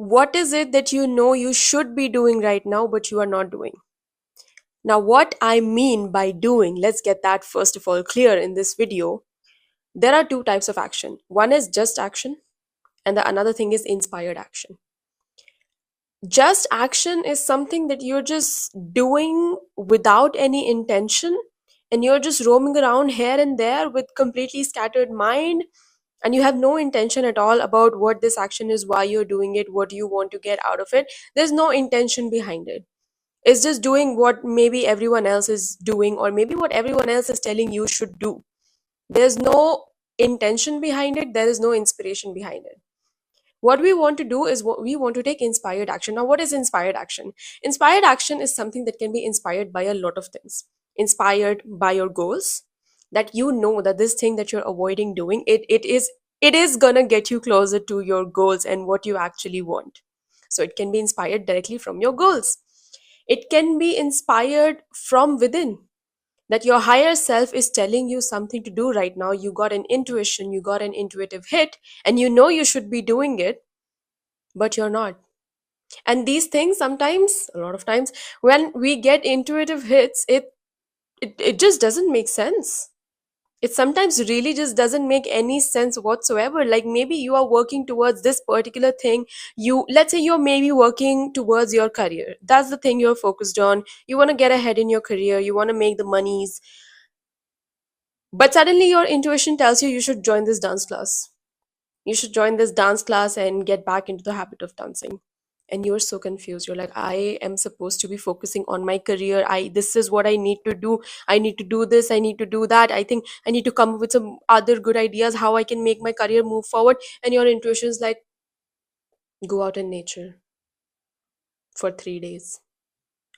What is it that you know you should be doing right now, but you are not doing? Now, what I mean by doing, let's get that first of all clear in this video. There are two types of action. One is just action, and the another thing is inspired action. Just action is something that you're just doing without any intention, and you're just roaming around here and there with completely scattered mind, and you have no intention at all about what this action is, why you're doing it, what you want to get out of it. There's no intention behind it. It's just doing what maybe everyone else is doing, or maybe what everyone else is telling you should do. There's no intention behind it, there is no inspiration behind it. What we want to do is what we want to take inspired action. Now, what is inspired action? Inspired action is something that can be inspired by a lot of things. Inspired by your goals, that you know that this thing that you're avoiding doing, it is gonna get you closer to your goals and what you actually want. So it can be inspired directly from your goals. It can be inspired from within, that your higher self is telling you something to do right now. You got an intuition, you got an intuitive hit, and you know you should be doing it, but you're not. And these things sometimes, a lot of times, when we get intuitive hits, it just doesn't make sense. It sometimes really just doesn't make any sense whatsoever. Like maybe you are working towards this particular thing. You, let's say you're maybe working towards your career, that's the thing you're focused on. You want to get ahead in your career, you want to make the monies, but suddenly your intuition tells you you should join this dance class. You should join this dance class and get back into the habit of dancing. And you're so confused. You're like, I am supposed to be focusing on my career. This is what I need to do. I need to do this, I need to do that. I think I need to come up with some other good ideas how I can make my career move forward. And your intuition is like, go out in nature for 3 days,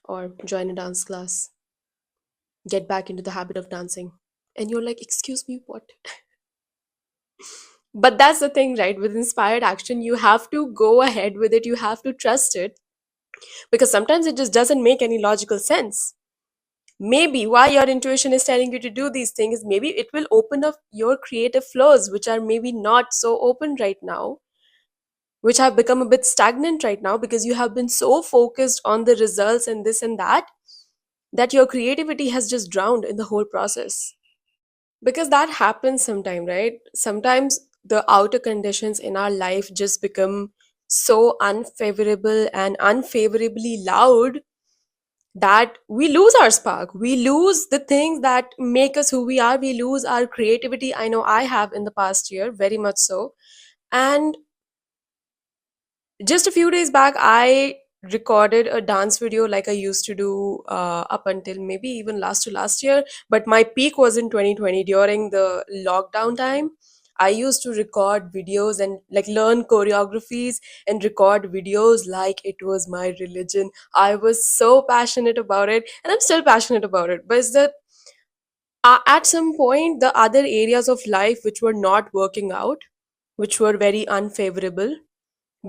or join a dance class, get back into the habit of dancing. And you're like, excuse me, what? But that's the thing, right? With inspired action, you have to go ahead with it, you have to trust it, because sometimes it just doesn't make any logical sense. Maybe why your intuition is telling you to do these things, maybe it will open up your creative flows, which are maybe not so open right now, which have become a bit stagnant right now because you have been so focused on the results and this and that, that your creativity has just drowned in the whole process. Because that happens sometime, right? Sometimes the outer conditions in our life just become so unfavorable and unfavorably loud that we lose our spark, we lose the things that make us who we are, we lose our creativity. I know I have in the past year, very much so. And just a few days back, I recorded a dance video like I used to do up until maybe even last to last year. But my peak was in 2020 during the lockdown time. I used to record videos and like learn choreographies and record videos like it was my religion. I was so passionate about it, and I'm still passionate about it. But it's that at some point, the other areas of life which were not working out, which were very unfavorable,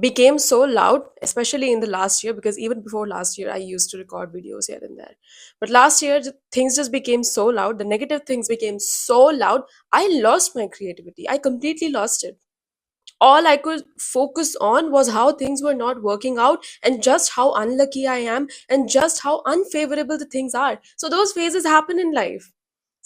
became so loud, especially in the last year, because even before last year I used to record videos here and there. But last year things just became so loud, the negative things became so loud. I lost my creativity, I completely lost it. All I could focus on was how things were not working out, and just how unlucky I am, and just how unfavorable the things are. So those phases happen in life.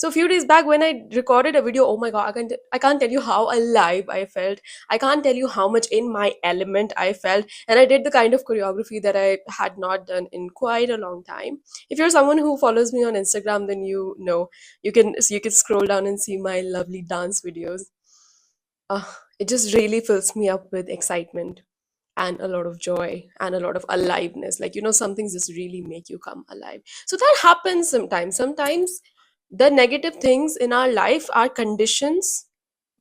So a few days back when I recorded a video, oh my god, I can't tell you how alive I felt. I can't tell you how much in my element I felt. And I did the kind of choreography that I had not done in quite a long time. If you're someone who follows me on Instagram, then you know, you can scroll down and see my lovely dance videos. It just really fills me up with excitement and a lot of joy and a lot of aliveness. Like, some things just really make you come alive. So that happens sometimes. Sometimes the negative things in our life, our conditions,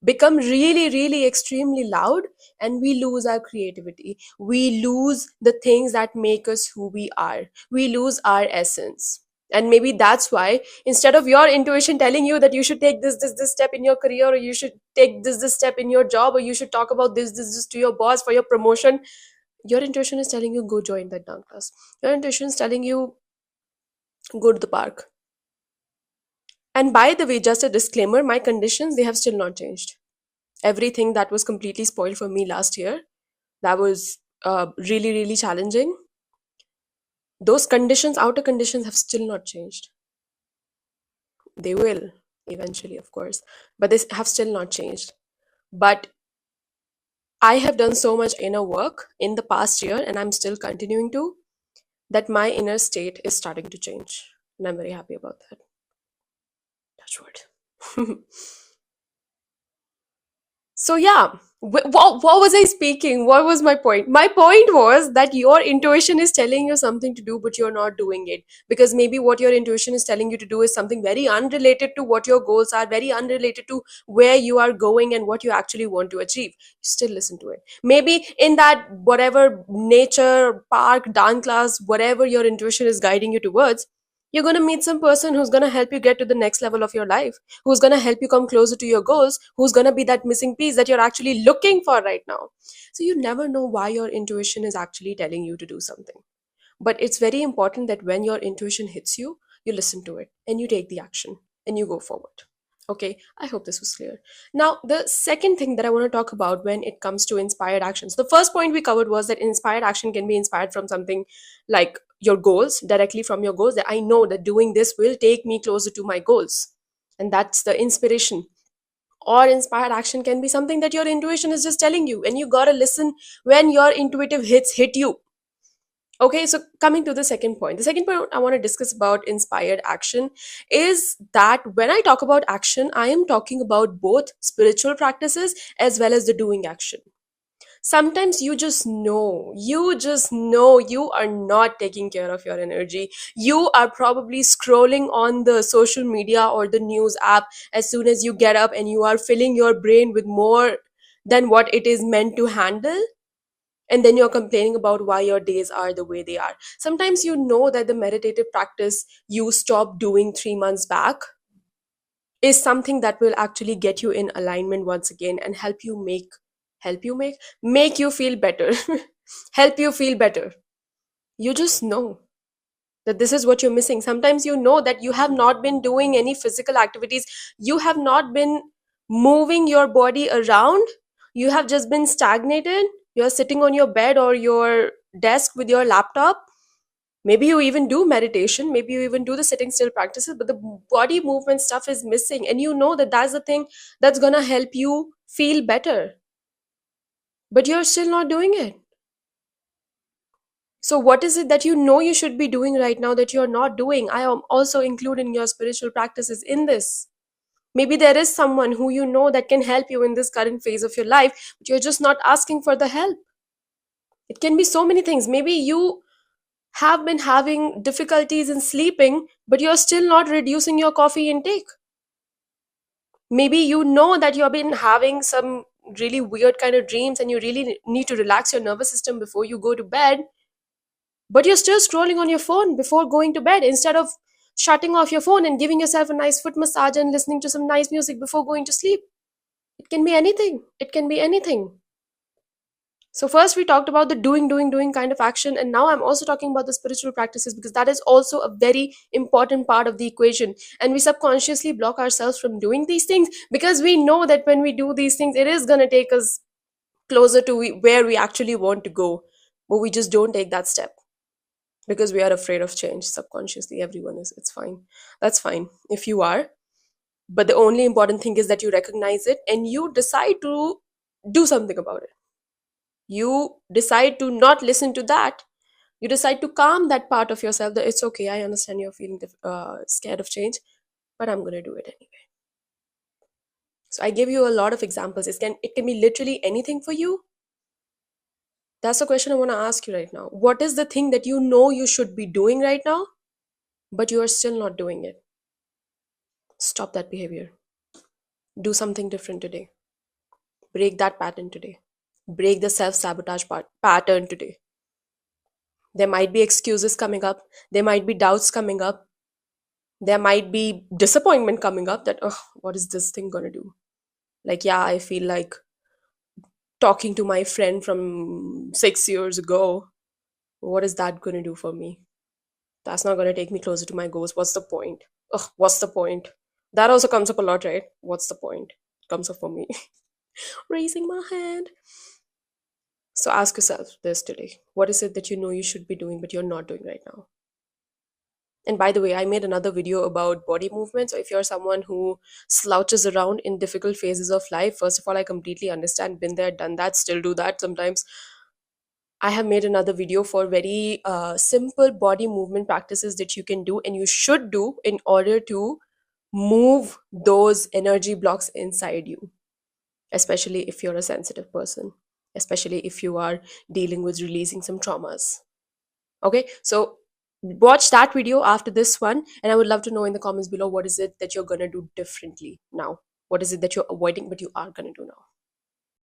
become really, really extremely loud, and we lose our creativity. We lose the things that make us who we are. We lose our essence. And maybe that's why, instead of your intuition telling you that you should take this step in your career, or you should take this step in your job, or you should talk about this to your boss for your promotion, your intuition is telling you go join that dance class. Your intuition is telling you go to the park. And by the way, just a disclaimer, my conditions, they have still not changed. Everything that was completely spoiled for me last year, that was really, really challenging, those conditions, outer conditions, have still not changed. They will eventually, of course, but they have still not changed. But I have done so much inner work in the past year, and I'm still continuing to, that my inner state is starting to change. And I'm very happy about that. Touch wood. So yeah, what was I speaking? What was my point? My point was that your intuition is telling you something to do, but you're not doing it, because maybe what your intuition is telling you to do is something very unrelated to what your goals are, very unrelated to where you are going and what you actually want to achieve. You still listen to it. Maybe in that whatever nature park, dance class, whatever your intuition is guiding you towards, you're going to meet some person who's going to help you get to the next level of your life, who's going to help you come closer to your goals, who's going to be that missing piece that you're actually looking for right now. So you never know why your intuition is actually telling you to do something. But it's very important that when your intuition hits you, you listen to it and you take the action and you go forward. Okay, I hope this was clear. Now, the second thing that I want to talk about when it comes to inspired actions. The first point we covered was that inspired action can be inspired from something like your goals, directly from your goals, that I know that doing this will take me closer to my goals. And that's the inspiration. Or inspired action can be something that your intuition is just telling you, and you gotta listen when your intuitive hits hit you. Okay, so coming to the second point, the second point I want to discuss about inspired action is that when I talk about action, I am talking about both spiritual practices as well as the doing action. Sometimes you just know you are not taking care of your energy. You are probably scrolling on the social media or the news app as soon as you get up, and you are filling your brain with more than what it is meant to handle, and then you're complaining about why your days are the way they are. Sometimes you know that the meditative practice you stopped doing 3 months back is something that will actually get you in alignment once again and help you make you feel better. Help you feel better. You just know that this is what you're missing. Sometimes you know that you have not been doing any physical activities, you have not been moving your body around, you have just been stagnated. You're sitting on your bed or your desk with your laptop. Maybe you even do meditation, maybe you even do the sitting still practices, but the body movement stuff is missing, and you know that that's the thing that's going to help you feel better, but you're still not doing it. So what is it that you know you should be doing right now that you're not doing? I am also including your spiritual practices in this. Maybe there is someone who you know that can help you in this current phase of your life, but you're just not asking for the help. It can be so many things. Maybe you have been having difficulties in sleeping, but you're still not reducing your coffee intake. Maybe you know that you've been having some really weird kind of dreams and you really need to relax your nervous system before you go to bed, but you're still scrolling on your phone before going to bed instead of shutting off your phone and giving yourself a nice foot massage and listening to some nice music before going to sleep. It can be anything. It can be anything. So first we talked about the doing kind of action, and now I'm also talking about the spiritual practices, because that is also a very important part of the equation. And we subconsciously block ourselves from doing these things because we know that when we do these things, it is going to take us closer to where we actually want to go, but we just don't take that step because we are afraid of change. Subconsciously, everyone is. It's fine. That's fine if you are. But the only important thing is that you recognize it and you decide to do something about it. You decide to not listen to that. You decide to calm that part of yourself that it's okay, I understand you're feeling scared of change, but I'm going to do it anyway. So I give you a lot of examples. It can be literally anything for you. That's the question I want to ask you right now. What is the thing that you know you should be doing right now, but you are still not doing it? Stop that behavior. Do something different today. Break that pattern today. Break the self-sabotage pattern today. There might be excuses coming up. There might be doubts coming up. There might be disappointment coming up that, oh, what is this thing going to do? Like, yeah, I feel like talking to my friend from 6 years ago. What is that going to do for me? That's not going to take me closer to my goals. What's the point? Ugh, what's the point? That also comes up a lot, right? What's the point? Comes up for me. Raising my hand. So ask yourself this today. What is it that you know you should be doing but you're not doing right now? And by the way, I made another video about body movement. So if you're someone who slouches around in difficult phases of life, first of all, I completely understand, been there, done that, still do that sometimes. I have made another video for very simple body movement practices that you can do and you should do in order to move those energy blocks inside you, especially if you're a sensitive person, especially if you are dealing with releasing some traumas. Okay, so watch that video after this one, and I would love to know in the comments below what is it that you're gonna do differently now. What is it that you're avoiding but you are gonna do now?